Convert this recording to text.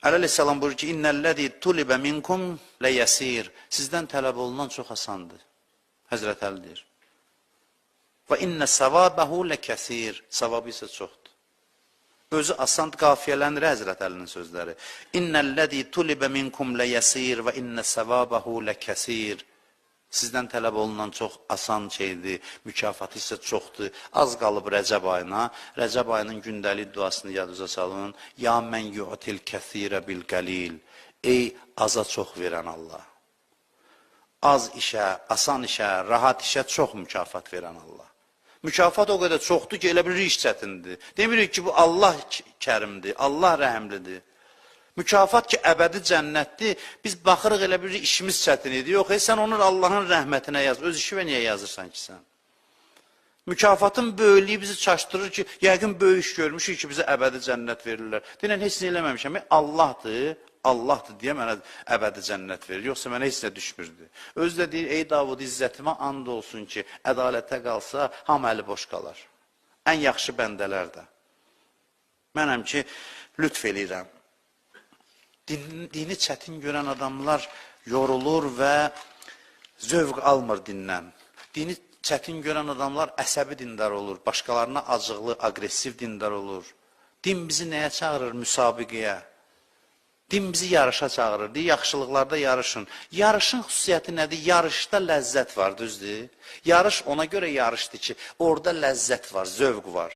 Əleyhissalam buyurur ki, İnnəlləzi tulibə minkum ləyəsir. Sizdən tələb olunan çox asandır. Həzrət Əli deyir. Və innə səvabəhu ləkəsir. Savabı isə çoxdur. Özü asan qafiyələndir Həzrət Əlinin sözləri. İnnəlləzi tulibə minkum ləyəsir və innə səvabəhu ləkəsir. Sizdən tələb olunan çox asan şeydir, mükafatı isə çoxdur. Az qalıb Rəcəb ayına. Rəcəb ayının gündəlik duasını yadınıza salın. Ya mən yu'til kəsirə bil qəlil. Ey aza çox verən Allah. Az işə, asan işə, rahat işə çox mükafat verən Allah. Mükafat o qədər çoxdur ki, elə bir iş çətindir. Demirik ki, bu Allah kərimdir, Allah rəhəmlidir. Mükafat ki, əbədi cənnətdir. Biz baxırıq elə bir işimiz çətin idi. Yox, sən onu Allahın rəhmətinə yaz. Öz işi və niyə yazırsan ki sən? Mükafatın böyüklüyü bizi çaşdırır ki, yəqin böyük iş görmüşük ki, bizə əbədi cənnət verirlər. Deyilən, heç nə eləməmişəm. Allahdır, Allahdır deyə mənə əbədi cənnət verir. Yoxsa mənə heç nə düşmürdü. Özü də deyir, ey Davud, izzətimə and olsun ki, ədalətə qalsa, hamı əli boş qalar. Ən yaxşı bəndələr də. Mənəm ki, lütf eləyirəm. Dini çətin görən adamlar yorulur və zövq almır dindən. Dini çətin görən adamlar əsəbi dindar olur, başqalarına acıqlı, agresiv dindar olur. Din bizi nəyə çağırır? Müsabiqəyə. Din bizi yarışa çağırır. Deyir, yaxşılıqlarda yarışın. Yarışın xüsusiyyəti nədir? Yarışda ləzzət var, düzdür? Yarış ona görə yarışdır ki, orada ləzzət var, zövq var.